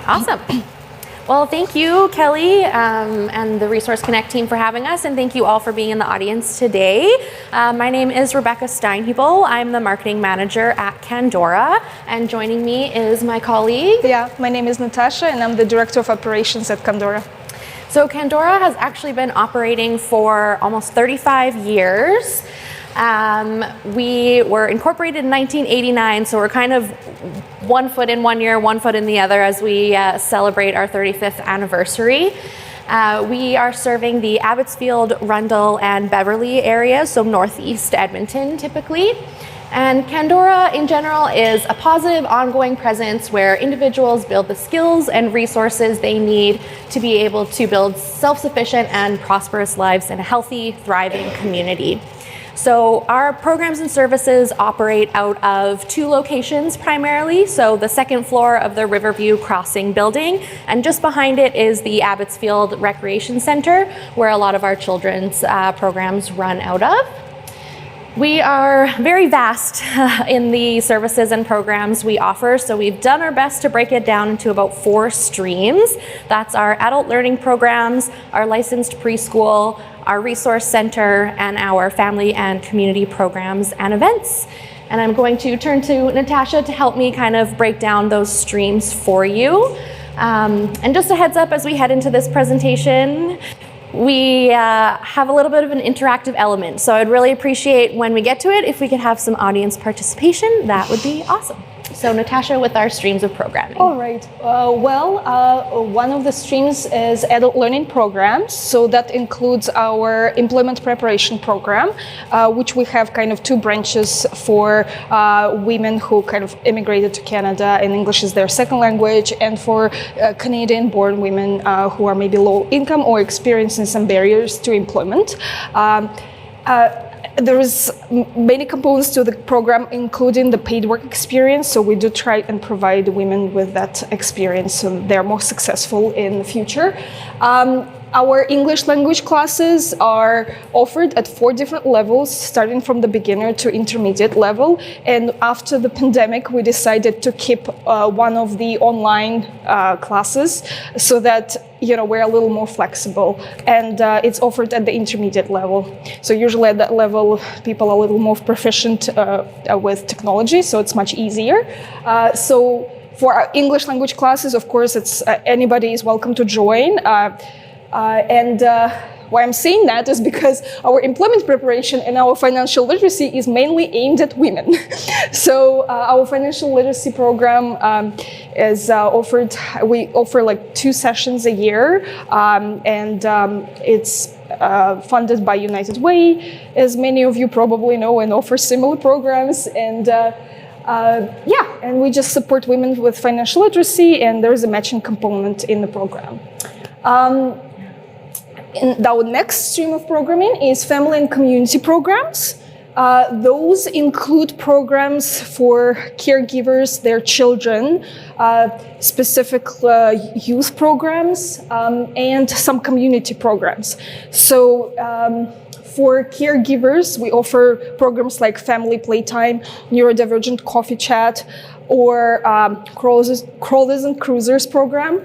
Awesome. Well, thank you, Kelly, and the Resource Connect team for having us, and thank you all for being in the audience today. My name is Rebecca Steinhebel. I'm the marketing manager at Candora, and joining me is my colleague. Yeah, my name is Natasha, and I'm the director of operations at Candora. So Candora has actually been operating for almost 35 years. We were incorporated in 1989, so we're kind of 1 foot in one year, 1 foot in the other as we celebrate our 35th anniversary. We are serving the Abbottsfield, Rundle, and Beverly areas, so northeast Edmonton typically. And Candora in general is a positive, ongoing presence where individuals build the skills and resources they need to be able to build self-sufficient and prosperous lives in a healthy, thriving community. So our programs and services operate out of 2 locations primarily. So the second floor of the Riverview Crossing building, and just behind it is the Abbottsfield Recreation Center, where a lot of our children's programs run out of. We are very vast in the services and programs we offer, so we've done our best to break it down into about 4 streams. That's our adult learning programs, our licensed preschool, our resource center, and our family and community programs and events. And I'm going to turn to Natasha to help me kind of break down those streams for you. And just a heads up as we head into this presentation, we have a little bit of an interactive element, so I'd really appreciate when we get to it if we could have some audience participation. That would be awesome. So Natasha, with our streams of programming. All right. One of the streams is adult learning programs. So that includes our employment preparation program, which we have kind of 2 branches for women who kind of immigrated to Canada and English is their second language, and for Canadian-born women who are maybe low income or experiencing some barriers to employment. There is many components to the program, including the paid work experience. So we do try and provide women with that experience so they're more successful in the future. Our English language classes are offered at 4 different levels, starting from the beginner to intermediate level. And after the pandemic, we decided to keep one of the online classes so that we're a little more flexible, and it's offered at the intermediate level. So usually at that level, people are a little more proficient with technology, so it's much easier. So for our English language classes, of course, it's anybody is welcome to join. Why I'm saying that is because our employment preparation and our financial literacy is mainly aimed at women. So our financial literacy program is offered, we offer like 2 sessions a year, and it's funded by United Way, as many of you probably know, and offer similar programs. And and we just support women with financial literacy, and there's a matching component in the program. And our next stream of programming is family and community programs. Those include programs for caregivers, their children, specific youth programs, and some community programs. So for caregivers, we offer programs like Family Playtime, Neurodivergent Coffee Chat, or Crawlers and Cruisers program,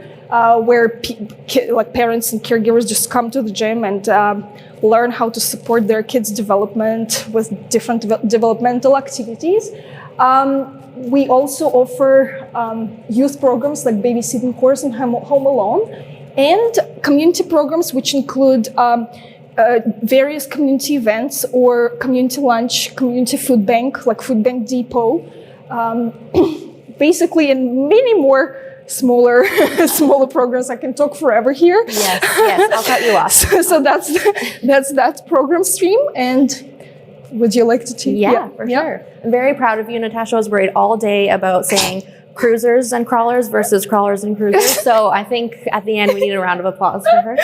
where parents and caregivers just come to the gym and learn how to support their kids' development with different developmental activities. We also offer youth programs like babysitting course and home alone, and community programs which include various community events or community lunch, community food bank, like Food Bank Depot, basically, and many more smaller programs. I can talk forever here. Yes, I'll cut you off. So that's that program stream. And would you like to take? Yeah, for sure. I'm very proud of you. Natasha was worried all day about saying cruisers and crawlers versus crawlers and cruisers. So I think at the end we need a round of applause for her.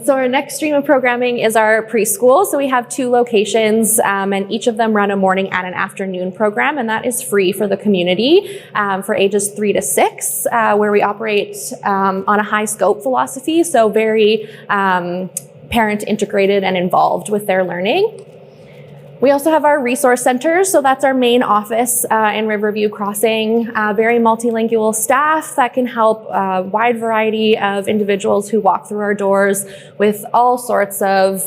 So our next stream of programming is our preschool. So we have 2 locations, and each of them run a morning and an afternoon program, and that is free for the community for ages 3 to 6, where we operate on a high scope philosophy. So very parent integrated and involved with their learning. We also have our resource centers, so that's our main office in Riverview Crossing. Very multilingual staff that can help a wide variety of individuals who walk through our doors with all sorts of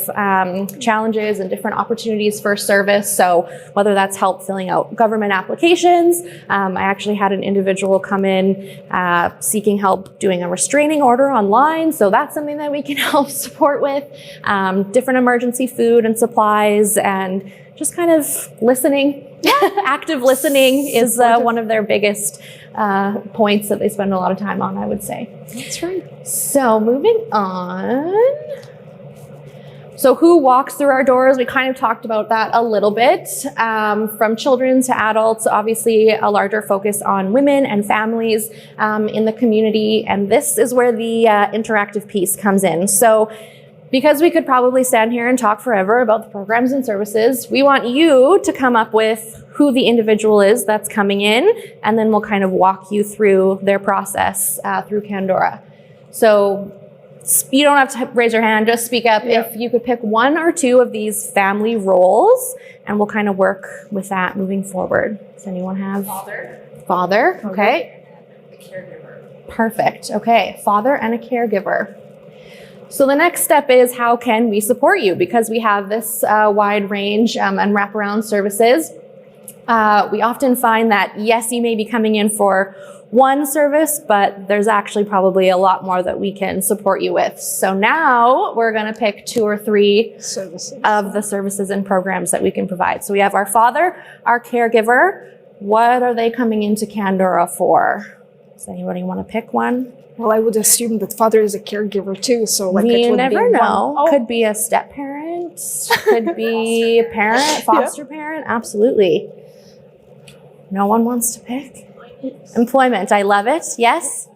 challenges and different opportunities for service. So whether that's help filling out government applications, I actually had an individual come in seeking help doing a restraining order online, so that's something that we can help support with. Different emergency food and supplies, and just kind of listening. Active listening is one of their biggest points that they spend a lot of time on, I would say. That's right. So moving on. So who walks through our doors? We kind of talked about that a little bit. From children to adults, obviously a larger focus on women and families in the community. And this is where the interactive piece comes in. So because we could probably stand here and talk forever about the programs and services, we want you to come up with who the individual is that's coming in, and then we'll kind of walk you through their process through Candora. So you don't have to raise your hand, just speak up. Yeah. If you could pick one or two of these family roles, and we'll kind of work with that moving forward. Does anyone have? Father, okay. A caregiver. Perfect, okay. Father and a caregiver. So the next step is, how can we support you? Because we have this wide range and wraparound services. We often find that, yes, you may be coming in for one service, but there's actually probably a lot more that we can support you with. So now we're going to pick 2 or 3 Services. of the services and programs that we can provide. So we have our father, our caregiver. What are they coming into Candora for? Does anybody want to pick one? Well, I would assume that father is a caregiver too, so like it You would never be know. one. Oh, Could be a step parent, could be a parent, foster parent. Absolutely. No one wants to pick? Employment. I love it. Yes?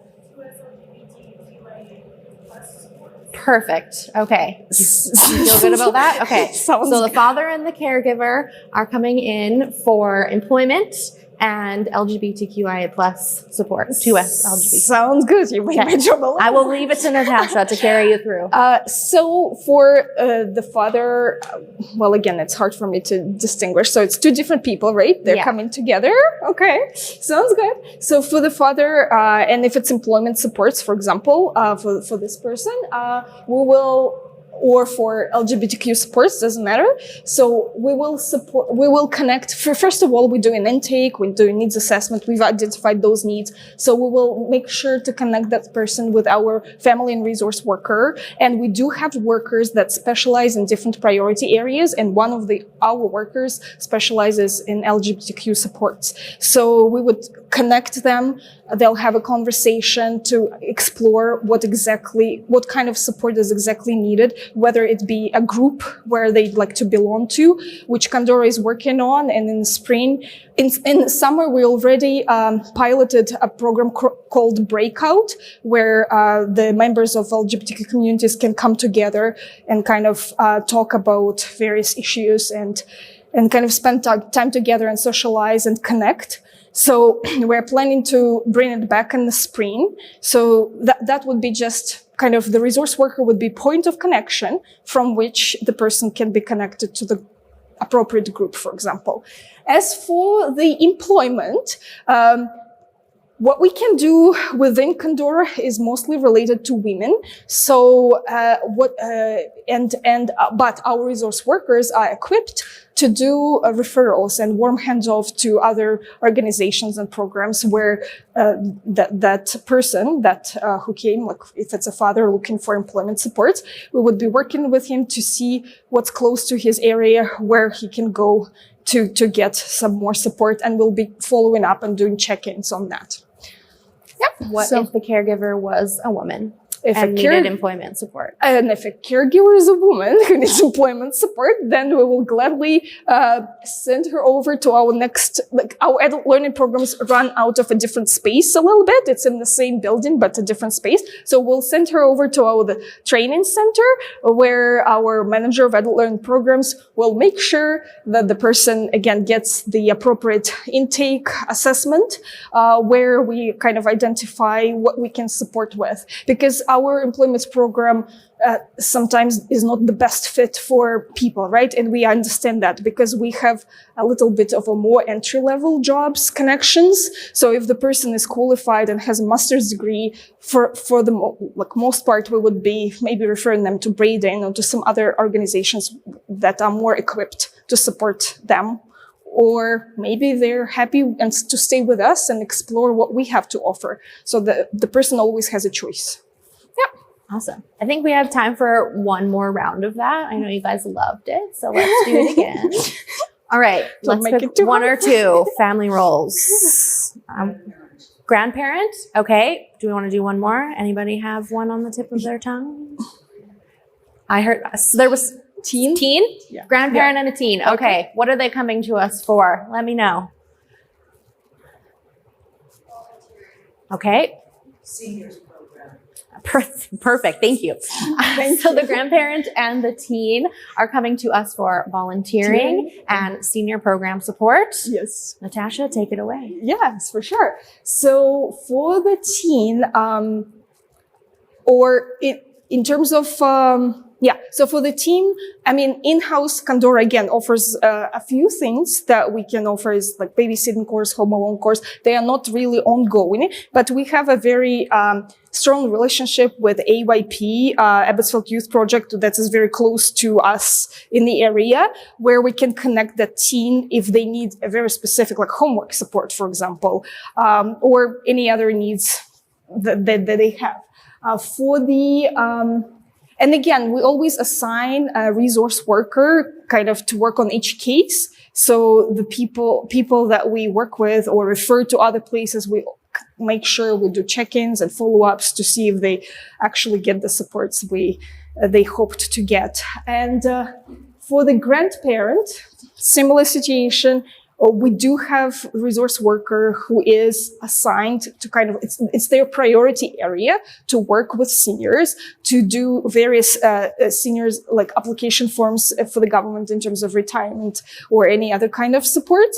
Perfect. Okay. You feel good about that? Okay. Sounds So the father and the caregiver are coming in for employment and LGBTQIA plus support. 2S LGBT. Sounds good. You made my job a lot. I will leave it to Natasha to carry you through. So for the father, well, again, it's hard for me to distinguish. So it's 2 different people, right? They're Yeah. coming together. Okay, sounds good. So for the father, and if it's employment supports, for example, for this person, we will, or for LGBTQ supports, doesn't matter. So we will connect. First of all, we do an intake, we do a needs assessment, we've identified those needs. So we will make sure to connect that person with our family and resource worker. And we do have workers that specialize in different priority areas. And one of our workers specializes in LGBTQ supports. So we would connect them. They'll have a conversation to explore what kind of support is exactly needed, whether it be a group where they'd like to belong to, which Candora is working on. And in the spring, in summer, we already piloted a program called Breakout, where the members of LGBTQ communities can come together and kind of talk about various issues and kind of spend time together and socialize and connect. So we're planning to bring it back in the spring. So that would be just kind of the resource worker would be point of connection from which the person can be connected to the appropriate group, for example. As for the employment, what we can do within Candora is mostly related to women. So, but our resource workers are equipped to do referrals and warm handoff to other organizations and programs where that person who came, like if it's a father looking for employment support, we would be working with him to see what's close to his area where he can go to get some more support, and we'll be following up and doing check-ins on that. Yep. What if the caregiver was a woman and needed employment support? And if a caregiver is a woman who needs employment support, then we will gladly send her over to our next, our adult learning programs run out of a different space a little bit. It's in the same building, but a different space. So we'll send her over to our training center, where our manager of adult learning programs will make sure that the person, again, gets the appropriate intake assessment, where we kind of identify what we can support with. Because our employment program sometimes is not the best fit for people, right? And we understand that because we have a little bit of a more entry-level jobs connections. So if the person is qualified and has a master's degree, for the most part, we would be maybe referring them to Braden or to some other organizations that are more equipped to support them. Or maybe they're happy and to stay with us and explore what we have to offer. So the person always has a choice. Awesome. I think we have time for one more round of that. I know you guys loved it, so let's do it again. All right, let's pick one or two family roles. Grandparent, okay. Do we want to do one more? Anybody have one on the tip of their tongue? I heard so there was teen? Yeah. Grandparent and a teen. Okay, what are they coming to us for? Let me know. Okay. Seniors program. Perfect. Thank you. So the grandparent and the teen are coming to us for volunteering and senior program support. Yes. Natasha, take it away. Yes, for sure. So for the teen, or in terms of, so for the team, I mean, in-house Candora again offers a few things that we can offer is like babysitting course, home alone course. They are not really ongoing, but we have a very strong relationship with AYP, Abbottsfield Youth Project, that is very close to us in the area, where we can connect the teen if they need a very specific, like homework support, for example, or any other needs that they have. And again, we always assign a resource worker kind of to work on each case. So the people that we work with or refer to other places, we make sure we do check-ins and follow-ups to see if they actually get the supports they hoped to get. And for the grandparent, similar situation. We do have a resource worker who is assigned to kind of, it's their priority area to work with seniors, to do various seniors like application forms for the government in terms of retirement or any other kind of support,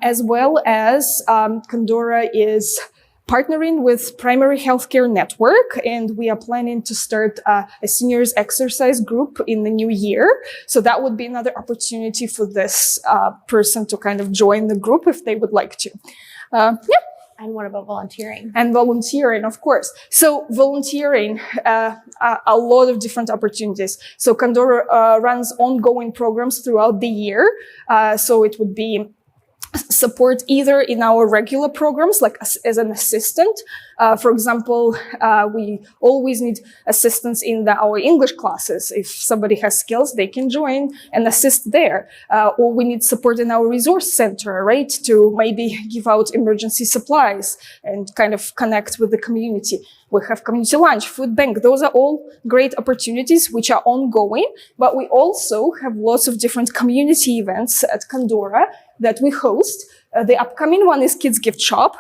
as well as Candora is partnering with Primary Healthcare Network, and we are planning to start a seniors exercise group in the new year. So that would be another opportunity for this person to kind of join the group if they would like to. And what about volunteering? And volunteering, of course. So volunteering, a lot of different opportunities. So Candora runs ongoing programs throughout the year. So it would be support either in our regular programs, like as an assistant. For example, we always need assistance in our English classes. If somebody has skills, they can join and assist there. Or we need support in our resource center, right? To maybe give out emergency supplies and kind of connect with the community. We have community lunch, food bank. Those are all great opportunities which are ongoing, but we also have lots of different community events at Candora that we host. The upcoming one is Kids Gift Shop.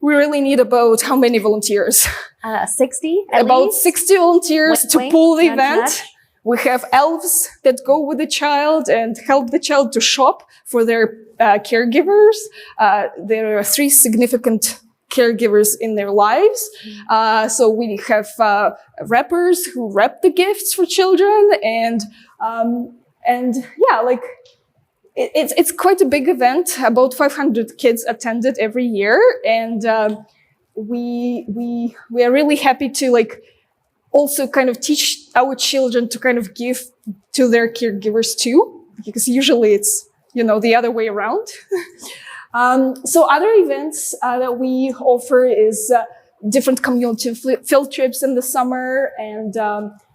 We really need about how many volunteers? 60 About least? 60 volunteers to pull the event. Nudge. We have elves that go with the child and help the child to shop for their caregivers. There are 3 significant caregivers in their lives. So we have wrappers who wrap the gifts for children, and yeah, like it's quite a big event. About 500 kids attended every year, and we are really happy to like also kind of teach our children to kind of give to their caregivers too, because usually it's the other way around. So other events that we offer is different community field trips in the summer, and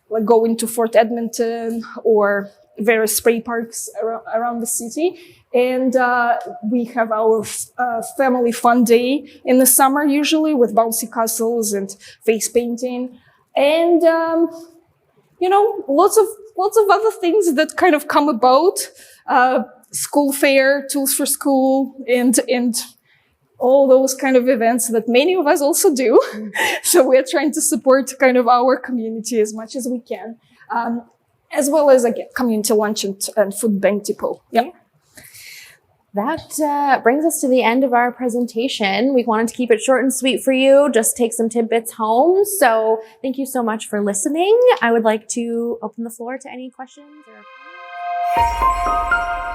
like going to Fort Edmonton or various spray parks around the city. And we have our family fun day in the summer, usually with bouncy castles and face painting, and lots of other things that kind of come about. School fair, tools for school, and all those kind of events that many of us also do. So we're trying to support kind of our community as much as we can, as well as again community lunch and food bank depot. Yeah. That brings us to the end of our presentation. We wanted to keep it short and sweet for you, just take some tidbits home. So thank you so much for listening. I would like to open the floor to any questions or comments.